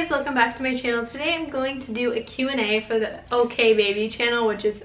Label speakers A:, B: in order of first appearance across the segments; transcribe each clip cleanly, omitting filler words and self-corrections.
A: guys, welcome back to my channel. Today I'm going to do a Q&A for the OK Baby channel, which is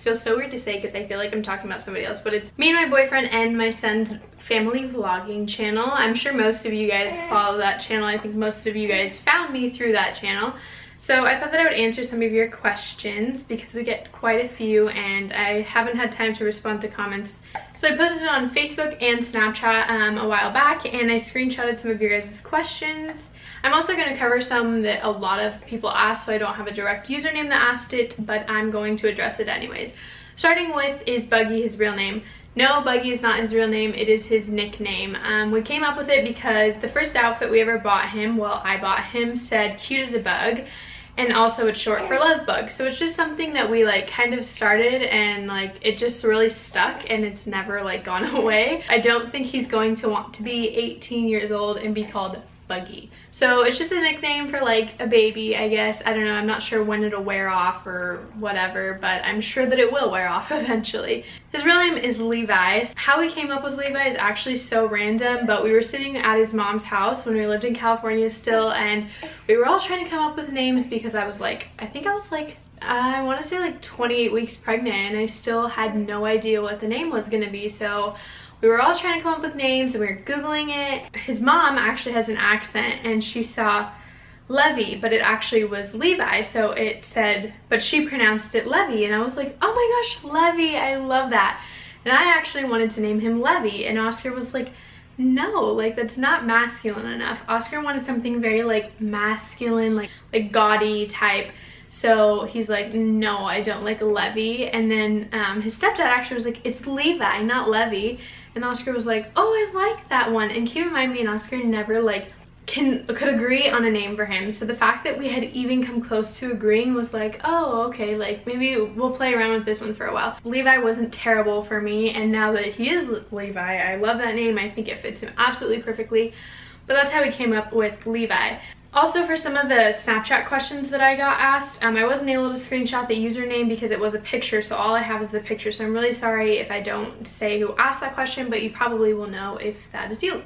A: feels so weird to say because I feel like I'm talking about somebody else, but it's me and my boyfriend and my son's family vlogging channel. I'm sure most of you guys follow that channel. I think most of you guys found me through that channel. So I thought that I would answer some of your questions because we get quite a few and I haven't had time to respond to comments. So I posted it on Facebook and Snapchat a while back, and I screenshotted some of your guys' questions. I'm also going to cover some that a lot of people asked, so I don't have a direct username that asked it, but I'm going to address it anyways. Starting with, is Buggy his real name? No, Buggy is not his real name, it is his nickname. We came up with it because the first outfit we ever bought him, well, I bought him, said cute as a bug, and also it's short for love bug. So it's just something that we like kind of started and like it just really stuck and it's never like gone away. I don't think he's going to want to be 18 years old and be called Buggy. So it's just a nickname for like a baby, I guess. I don't know, I'm not sure when it'll wear off or whatever, but I'm sure that it will wear off eventually. His real name is Levi. How we came up with Levi is actually so random, but we were sitting at his mom's house when we lived in California still, and we were all trying to come up with names because I was like, I want to say like 28 weeks pregnant, and I still had no idea what the name was gonna be. So we were all trying to come up with names and we were Googling it. His mom actually has an accent and she saw Levy, but it actually was Levi. So it said, but she pronounced it Levy. And I was like, oh my gosh, Levy, I love that. And I actually wanted to name him Levy. And Oscar was like, no, like that's not masculine enough. Oscar wanted something very like masculine, like gaudy type. So he's like, no, I don't like Levy. And then his stepdad actually was like, it's Levi, not Levy. And Oscar was like, oh, I like that one. And keep in mind, me and Oscar never like could agree on a name for him. So the fact that we had even come close to agreeing was like, oh, okay, like maybe we'll play around with this one for a while. Levi wasn't terrible for me, and now that he is Levi, I love that name. I think it fits him absolutely perfectly. But that's how we came up with Levi. Also, for some of the Snapchat questions that I got asked, I wasn't able to screenshot the username because it was a picture, so all I have is the picture. So I'm really sorry if I don't say who asked that question, but you probably will know if that is you.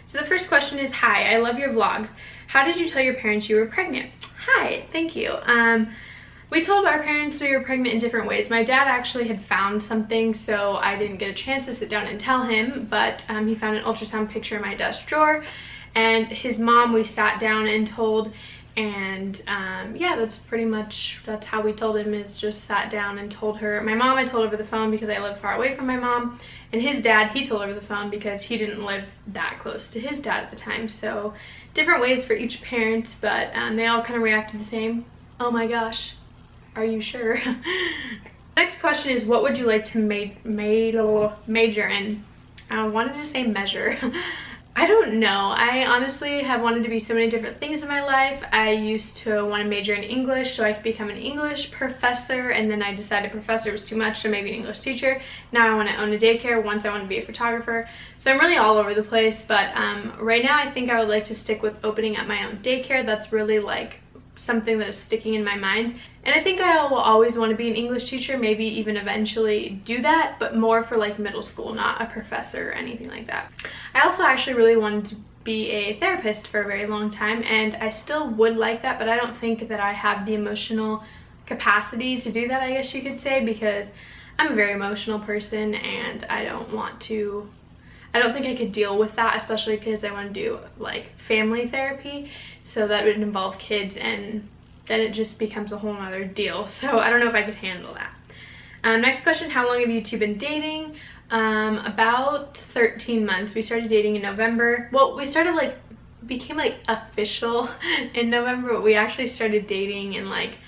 A: So the first question is, hi, I love your vlogs. How did you tell your parents you were pregnant? Hi, thank you. We told our parents we were pregnant in different ways. My dad actually had found something, so I didn't get a chance to sit down and tell him, but he found an ultrasound picture in my desk drawer. And his mom we sat down and told, and yeah, that's how we told him, is just sat down and told her. My mom I told over the phone because I live far away from my mom, and his dad he told over the phone because he didn't live that close to his dad at the time. So different ways for each parent, but they all kind of reacted the same. Oh my gosh, are you sure? Next question is, what would you like to major in? I wanted to say measure. I don't know. I honestly have wanted to be so many different things in my life. I used to want to major in English so I could become an English professor, and then I decided professor was too much, so maybe an English teacher. Now I want to own a daycare. Once I want to be a photographer. So I'm really all over the place, but right now I think I would like to stick with opening up my own daycare. That's really like something that is sticking in my mind, and I think I will always want to be an English teacher, maybe even eventually do that, but more for like middle school, not a professor or anything like that. I also actually really wanted to be a therapist for a very long time, and I still would like that, but I don't think that I have the emotional capacity to do that, I guess you could say, because I'm a very emotional person and I don't think I could deal with that, especially because I want to do like family therapy, so that would involve kids, and then it just becomes a whole nother deal. So I don't know if I could handle that. Next question, how long have you two been dating? About 13 months. We started dating in November. Well, we started became like official in November, but we actually started dating in like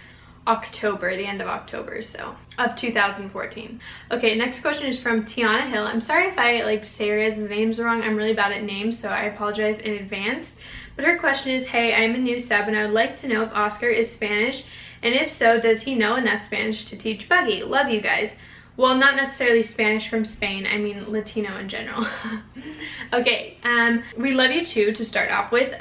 A: October, the end of October, so of 2014. Okay, next question is from Tiana Hill. I'm sorry if I like say your guys' names wrong. I'm really bad at names, so I apologize in advance. But her question is, hey, I'm a new sub and I would like to know if Oscar is Spanish, and if so, does he know enough Spanish to teach Buggy? Love you guys. Well, not necessarily Spanish from Spain, I mean Latino in general. Okay, we love you too, to start off with.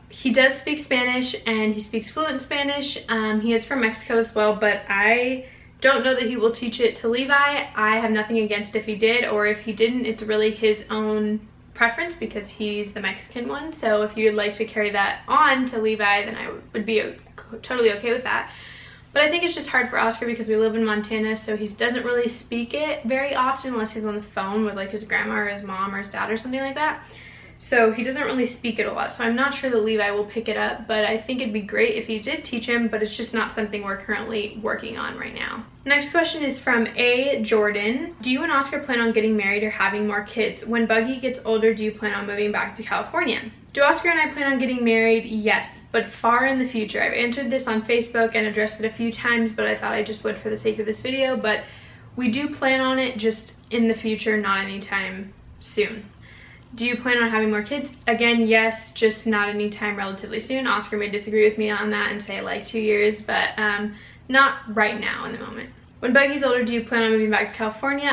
A: He does speak Spanish and he speaks fluent Spanish. He is from Mexico as well, but I don't know that he will teach it to Levi. I have nothing against if he did, or if he didn't, it's really his own preference because he's the Mexican one. So if you would like to carry that on to Levi, then I would be totally okay with that. But I think it's just hard for Oscar because we live in Montana, so he doesn't really speak it very often unless he's on the phone with like his grandma or his mom or his dad or something like that. So he doesn't really speak it a lot. So I'm not sure that Levi will pick it up, but I think it'd be great if he did teach him, but it's just not something we're currently working on right now. Next question is from A. Jordan. Do you and Oscar plan on getting married or having more kids? When Buggy gets older, do you plan on moving back to California? Do Oscar and I plan on getting married? Yes, but far in the future. I've answered this on Facebook and addressed it a few times, but I thought I just would for the sake of this video. But we do plan on it, just in the future, not anytime soon. Do you plan on having more kids? Again, yes, just not anytime relatively soon. Oscar may disagree with me on that and say like 2 years, but not right now in the moment. When Buggy's older, do you plan on moving back to California?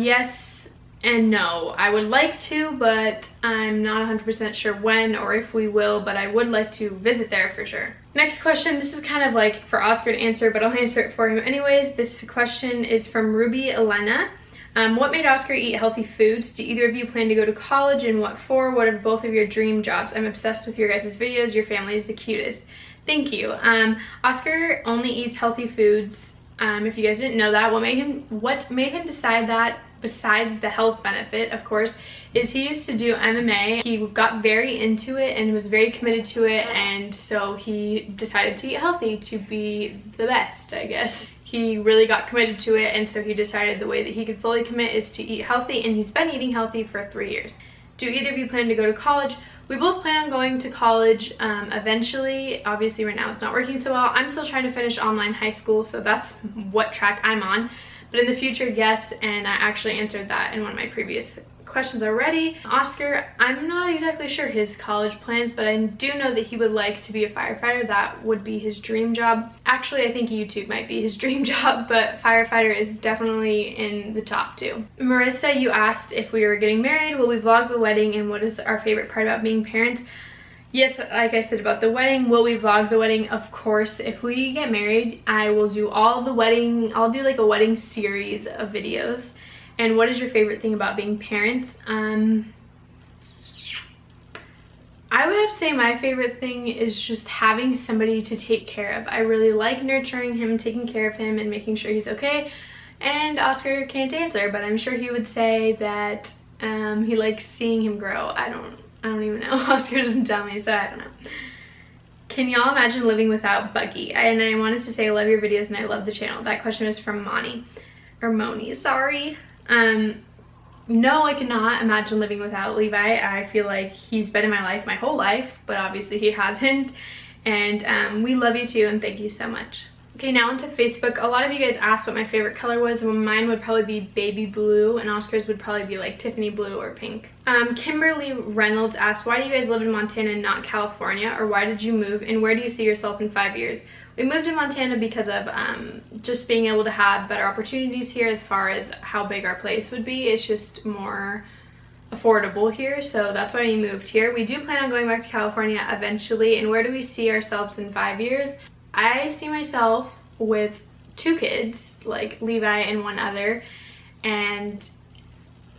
A: Yes and no. I would like to, but I'm not 100% sure when or if we will, but I would like to visit there for sure. Next question, this is kind of like for Oscar to answer, but I'll answer it for him anyways. This question is from Ruby Elena. What made Oscar eat healthy foods? Do either of you plan to go to college, and what for? What are both of your dream jobs? I'm obsessed with your guys' videos. Your family is the cutest. Thank you. Oscar only eats healthy foods. If you guys didn't know that, what made him decide that, besides the health benefit, of course, is he used to do MMA. He got very into it and was very committed to it, and so he decided to eat healthy to be the best, I guess. He really got committed to it, and so he decided the way that he could fully commit is to eat healthy, and he's been eating healthy for 3 years. Do either of you plan to go to college? We both plan on going to college eventually. Obviously right now it's not working so well. I'm still trying to finish online high school, so that's what track I'm on. But in the future, yes, and I actually answered that in one of my previous questions already. Oscar, I'm not exactly sure his college plans, but I do know that he would like to be a firefighter. That would be his dream job. Actually, I think YouTube might be his dream job, but firefighter is definitely in the top 2. Marissa, you asked if we were getting married. Will we vlog the wedding, and what is our favorite part about being parents? Yes, like I said about the wedding, will we vlog the wedding? Of course. If we get married, I will do all the wedding, I'll do like a wedding series of videos. And what is your favorite thing about being parents? I would have to say my favorite thing is just having somebody to take care of. I really like nurturing him, taking care of him, and making sure he's okay. And Oscar can't answer, but I'm sure he would say that he likes seeing him grow. I don't even know. Oscar doesn't tell me, so I don't know. Can y'all imagine living without Buggy? And I wanted to say I love your videos and I love the channel. That question is from Moni, sorry. No, I cannot imagine living without Levi. I feel like he's been in my life my whole life, but obviously he hasn't. And we love you too, and thank you so much. Okay, now onto Facebook. A lot of you guys asked what my favorite color was. Mine would probably be baby blue, and Oscar's would probably be like Tiffany blue or pink. Kimberly Reynolds asked, why do you guys live in Montana and not California? Or why did you move, and where do you see yourself in 5 years? We moved to Montana because of just being able to have better opportunities here as far as how big our place would be. It's just more affordable here, so that's why we moved here. We do plan on going back to California eventually. And where do we see ourselves in 5 years? I see myself with 2 kids, like Levi and one other, and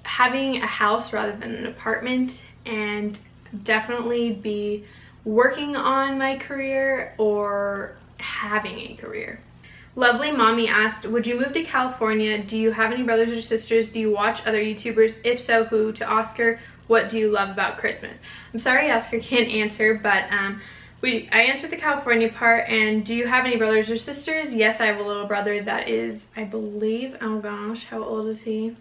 A: having a house rather than an apartment, and definitely be working on my career or having a career. Lovely Mommy asked, would you move to California? Do you have any brothers or sisters? Do you watch other YouTubers? If so, who? To Oscar, what do you love about Christmas? I'm sorry Oscar can't answer, but I answered the California part. And do you have any brothers or sisters? Yes, I have a little brother that is, I believe, oh gosh, how old is he?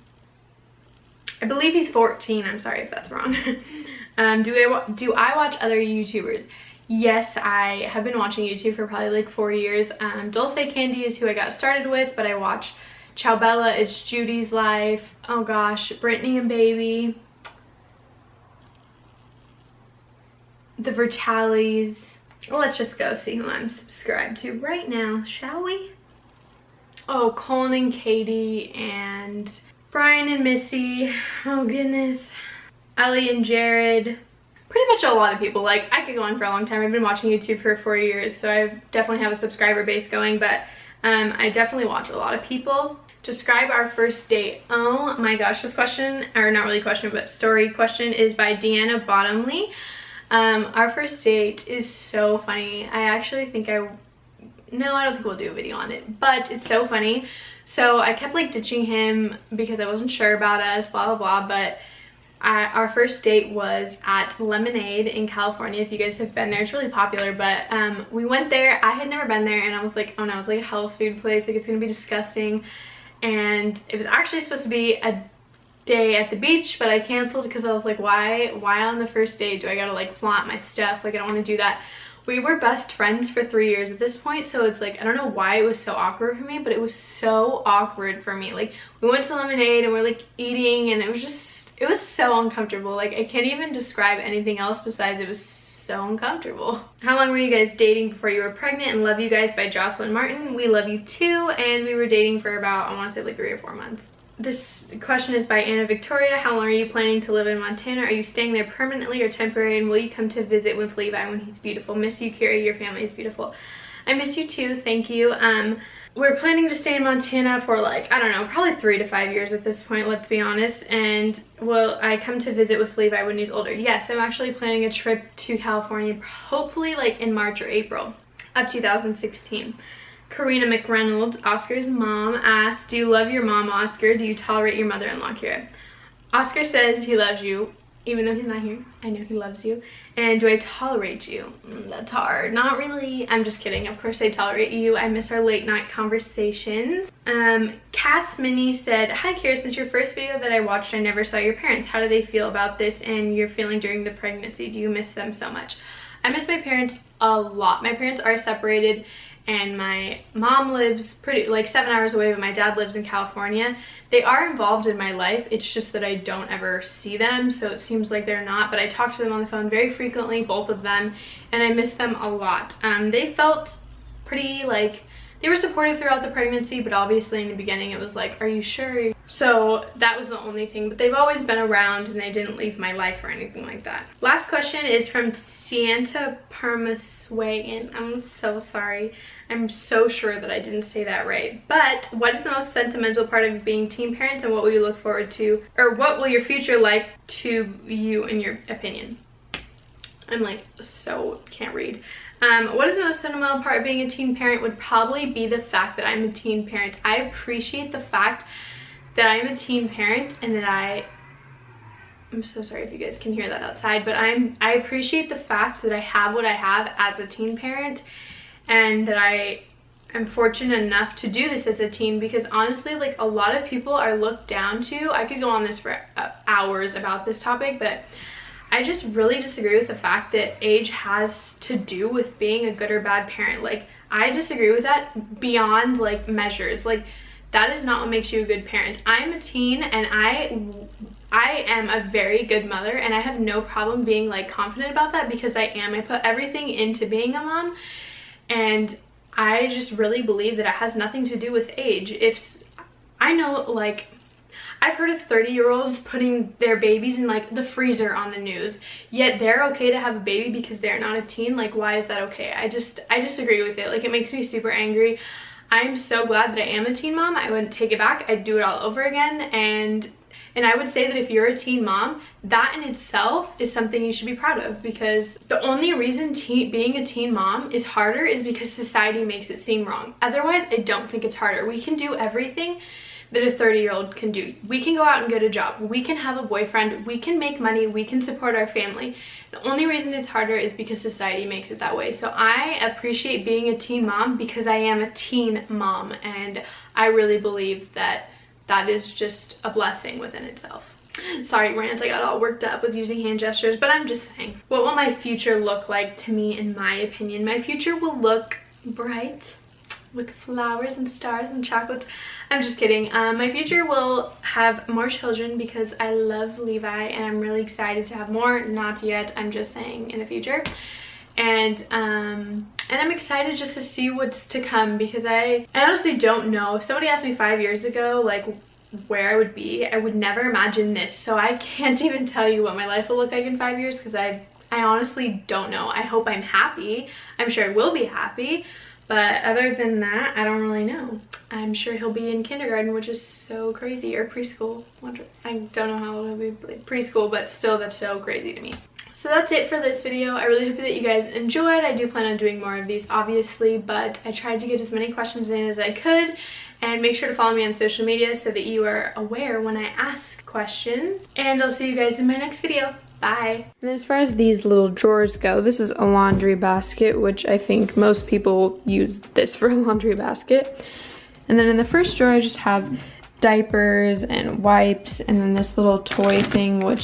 A: I believe he's 14. I'm sorry if that's wrong. Do I watch other YouTubers? Yes, I have been watching YouTube for probably like 4 years. Dulce Candy is who I got started with, but I watch Ciao Bella, It's Judy's Life, oh gosh, Brittany and Baby, the Vertalis. Well, let's just go see who I'm subscribed to right now, shall we? Oh, Colin and Katie and Brian and Missy. Oh goodness. Ellie and Jared. Pretty much a lot of people. Like, I could go on for a long time. I've been watching YouTube for 4 years, so I definitely have a subscriber base going, but I definitely watch a lot of people. Describe our first date. Oh my gosh, this question, or not really question, but story question, is by Deanna Bottomley. Our first date is so funny. I actually think no, I don't think we'll do a video on it, but it's so funny. So I kept like ditching him because I wasn't sure about us, blah blah blah, but our first date was at Lemonade in California. If you guys have been there, it's really popular, but we went there. I had never been there, and I was like, oh no, it's like a health food place, like it's gonna be disgusting. And it was actually supposed to be a day at the beach, but I canceled because I was like, why on the first date do I gotta like flaunt my stuff? Like, I don't want to do that. We were best friends for 3 years at this point, so it's like, I don't know why it was so awkward for me, but it was so awkward for me. Like, we went to Lemonade and we're like eating, and it was so uncomfortable. Like, I can't even describe anything else besides it was so uncomfortable. How long were you guys dating before you were pregnant? And Love You Guys by Jocelyn Martin. We love you too. And we were dating for about, I want to say like 3 or 4 months. This question is by Anna Victoria. How long are you planning to live in Montana? Are you staying there permanently or temporary? And will you come to visit with Levi when he's beautiful? Miss you, Kira. Your family is beautiful. I miss you too. Thank you. We're planning to stay in Montana for like, I don't know, probably 3 to 5 years at this point, let's be honest. And will I come to visit with Levi when he's older? Yes, I'm actually planning a trip to California, hopefully like in March or April of 2016. Karina McReynolds, Oscar's mom, asked, do you love your mom, Oscar? Do you tolerate your mother-in-law, Kira? Oscar says he loves you, even though he's not here. I know he loves you. And do I tolerate you? That's hard. Not really. I'm just kidding. Of course I tolerate you. I miss our late night conversations. Cass Minnie said, hi Kira, since your first video that I watched, I never saw your parents. How do they feel about this and your feeling during the pregnancy? Do you miss them so much? I miss my parents a lot. My parents are separated, and my mom lives pretty like 7 hours away, but my dad lives in California. They are involved in my life, it's just that I don't ever see them, so it seems like they're not, but I talk to them on the phone very frequently, both of them, and I miss them a lot. They felt pretty like, they were supportive throughout the pregnancy, but obviously in the beginning it was like, are you sure? So that was the only thing, but they've always been around and they didn't leave my life or anything like that. Last question is from Santa Parmaswayan. I'm so sorry. I'm so sure that I didn't say that right. But what is the most sentimental part of being teen parents, and what will you look forward to, or what will your future like to you in your opinion? I'm like, so can't read. What is the most sentimental part of being a teen parent would probably be the fact that I'm a teen parent. I appreciate the fact that I'm a teen parent, and that I'm so sorry if you guys can hear that outside, but I appreciate the fact that I have what I have as a teen parent, and that I am fortunate enough to do this as a teen, because honestly, like, a lot of people are looked down to. I could go on this for hours about this topic, but I just really disagree with the fact that age has to do with being a good or bad parent. Like, I disagree with that beyond like measures. Like, that is not what makes you a good parent. I'm a teen, and I am a very good mother, and I have no problem being like confident about that, because I am. I put everything into being a mom, and I just really believe that it has nothing to do with age. If I know, like, I've heard of 30-year-olds putting their babies in like the freezer on the news, yet they're okay to have a baby because they're not a teen. Like, why is that okay? I disagree with it. Like, it makes me super angry. I'm so glad that I am a teen mom. I wouldn't take it back. I'd do it all over again. And I would say that if you're a teen mom, that in itself is something you should be proud of, because the only reason being a teen mom is harder is because society makes it seem wrong. Otherwise, I don't think it's harder. We can do everything that a 30-year-old can do. We can go out and get a job. We can have a boyfriend. We can make money. We can support our family. The only reason it's harder is because society makes it that way. So I appreciate being a teen mom because I am a teen mom, and I really believe that that is just a blessing within itself. Sorry, rant, I got all worked up with using hand gestures, but I'm just saying. What will my future look like to me, in my opinion? My future will look bright, with flowers and stars and chocolates. I'm just kidding. My future will have more children because I love Levi, and I'm really excited to have more. Not yet, I'm just saying, in the future. And I'm excited just to see what's to come, because I honestly don't know. If somebody asked me 5 years ago like where I would be, I would never imagine this. So I can't even tell you what my life will look like in 5 years, because I honestly don't know. I hope I'm happy. I'm sure I will be happy, But other than that, I don't really know. I'm sure he'll be in kindergarten, which is so crazy, or preschool. I don't know how old he'll be, preschool, but still, that's so crazy to me. So that's it for this video. I really hope that you guys enjoyed. I do plan on doing more of these, obviously, but I tried to get as many questions in as I could. And make sure to follow me on social media so that you are aware when I ask questions. And I'll see you guys in my next video. Bye. And as far as these little drawers go, this is a laundry basket, which I think most people use this for a laundry basket. And then in the first drawer, I just have diapers and wipes, and then this little toy thing, which